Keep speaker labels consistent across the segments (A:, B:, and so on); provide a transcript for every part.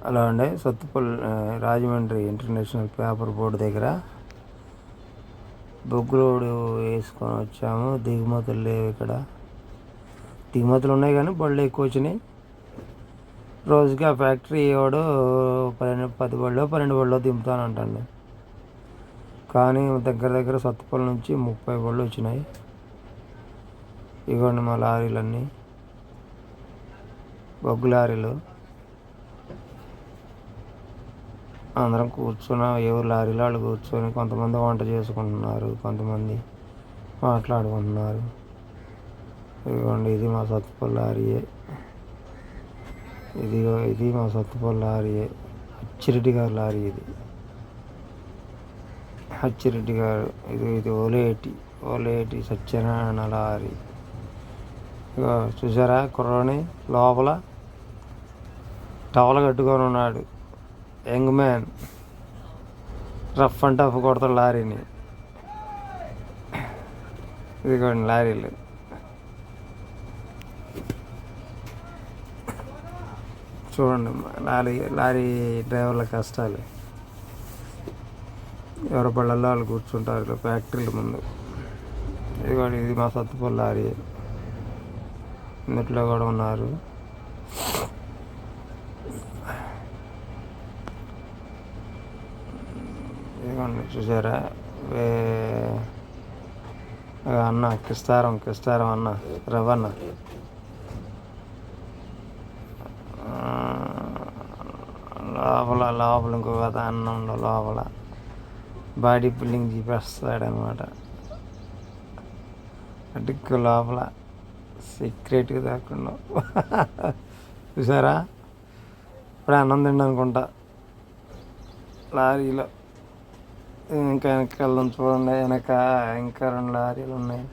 A: అలా ఉండే Sathupalli Rajahmundry international paper board దగ్గర బొగ్గు రోడ్డు వేసుకొని వచ్చాము. దిగుమతులు లేవు ఇక్కడ. దిగుమతులు ఉన్నాయి కానీ బళ్ళు ఎక్కువ వచ్చినాయి. రోజుకి ఆ ఫ్యాక్టరీ వాడు 10 బళ్ళు 12 బళ్ళు దింపుతానంటాడు. కానీ దగ్గర సత్తుపల్లి నుంచి 30 బళ్ళు వచ్చినాయి. ఇవ్వండి మా లారీలన్నీ బొగ్గు లారీలు. అందరం కూర్చున్నాం. ఎవరు లారీలో వాళ్ళు కూర్చొని కొంతమంది వంట చేసుకుంటున్నారు, కొంతమంది మాట్లాడుకుంటున్నారు. ఇదిగోండి ఇది మా సత్తుపల్లి లారీయే. ఇది మా సత్తుపల్లి లారీయే. అచ్చిరెడ్డి గారు లారీ ఇది. అచ్చిరెడ్డి గారు ఇది ఓలేటి సత్యనారాయణ లారీ. ఇగో చూసారా కుర్రోని లోపల టవల్ కట్టుకొని ఉన్నాడు. Young man rough and tough కొడతాడు లారీని. ఇదిగోండి లారీలు. చూడండి లారీ డ్రైవర్ల కష్టాలు. ఎవరి పళ్ళల్లో వాళ్ళు కూర్చుంటారు ఫ్యాక్టరీల ముందు. ఇదిగోండి ఇది మా సత్తుపల్లి లారీ. ఇందులో కూడా ఉన్నారు. ఇదిగోండి చూసారా అన్న కిస్తారం అన్న రవన్న లోపల ఇంకో కథ. అన్నంలో లోపల బాడీ బిల్డింగ్ చూపిస్తాడనమాట. అటుక్కు లోపల సీక్రెట్గా దాకుండా చూసారా. ఇప్పుడే అన్నం తిండి అనుకుంటా లారీలో. ఇంకా వెనక్కి వెళ్దాం చూడండి. ఇంకా 2 లారీలు ఉన్నాయి.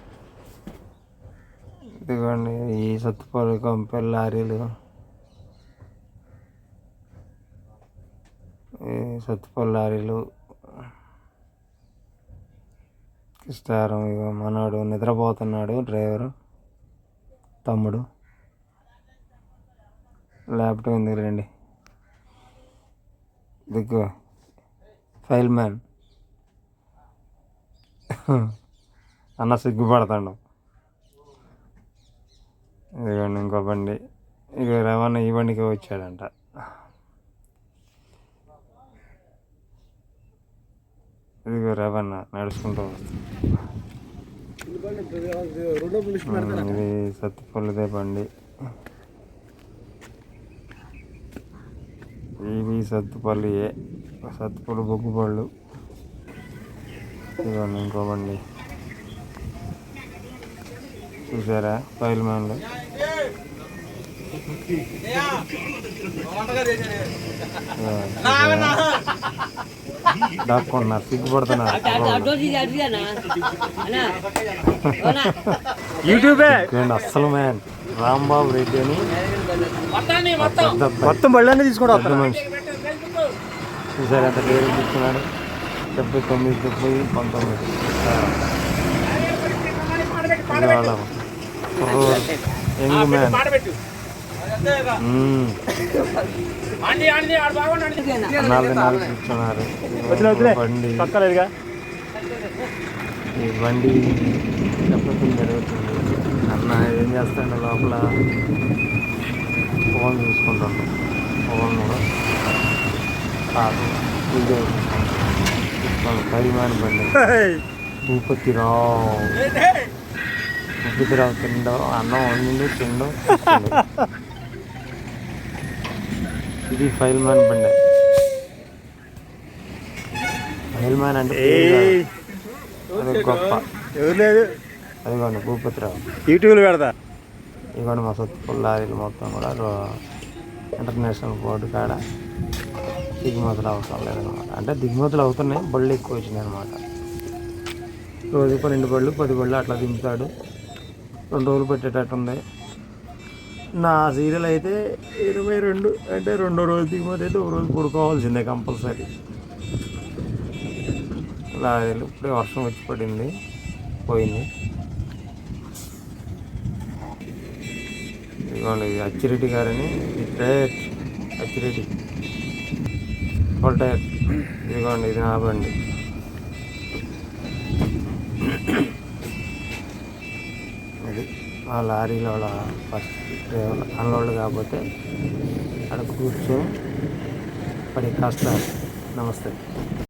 A: ఇదిగోండి ఈ సత్తుపల్లి కంపెనీ లారీలు. సత్తుపల్లి లారీలు కిస్తారం. ఇక మనోడు నిద్రపోతున్నాడు డ్రైవరు తమ్ముడు. ల్యాప్టాప్ ఎందుకు రండి. దిగ్గు ఫైల్ మ్యాన్ అన్న సిగ్గుపడతాడు. ఇదిగోండి ఇంకో బండి. ఇక రవాణా ఈ బండికి వచ్చాడంట. ఇదిగో రవాణా నడుచుకుంటూ ఇది సత్తుపల్లిదే బండి. ఇవి సత్తుపల్లియే. సత్తుపల్లి బొగ్గు బళ్ళు. ఇదిగోండి ఇంకో బండి. చూసారా ఫైల్ మ్యాన్లు. దాక్కున్నారు సిగ్గుపడుతున్నారు. యూట్యూబే అస్సలు మ్యాన్ రాంబాబు రెడ్డి అని మొత్తం బళ్ళన్నీ తీసుకోవడం పెద్ద మనిషి. చూసారు ఎంత పేరు తీసుకున్నాడు. 79 19 యంగ్ మ్యాన్. నాలుగు కూర్చున్నారు. ఈ బండి చెప్పడం జరుగుతుంది. అన్న ఏం చేస్తాడు లోపల ఫోన్ చూసుకుంటాను. ఫోన్ కాదు వీడియో చూసుకుంటాను. పరిమాణ బండి భూపతిరావు తిండో అన్నం వండిండు తిండో. ఇది ఫైల్ మ్యాన్ బండి. ఫైల్ మ్యాన్ అంటే అది గొప్ప. అదిగోండి భూపతిరావు యూట్యూబ్లో పెడతా. ఇదిగోండి మా సత్తుపల్లి లారీలు మొత్తం కూడా ఇంటర్నేషనల్ బోర్డు కాడ దిగుమతులు అవసరం లేదనమాట. అంటే దిగుమతులు అవుతున్నాయి, బళ్ళు ఎక్కువ వచ్చినాయి అనమాట. రోజు 12 బళ్ళు 10 బళ్ళు అట్లా దింపుతాడు. 2 రోజులు పెట్టేటట్టుంది. నా సీరియల్ అయితే 22 అంటే 2వ రోజు దిగుమతి అయితే 1 రోజు పడుకోవాల్సిందే కంపల్సరీ. లారీలు ఇప్పుడే వర్షం వచ్చి పడింది పోయింది. ఇదిగోండి అచ్చిరెడ్డి గారని గ్రేట్ అచ్చిరెడ్డి ఫుల్ టైర్. ఇదిగోండి, ఇది నా బండి. అది ఆ లారీలో ఫస్ట్ డ్రైవర్ అన్లోడ్ కాకపోతే అక్కడ కూర్చొని పడి కష్టాలు. నమస్తే.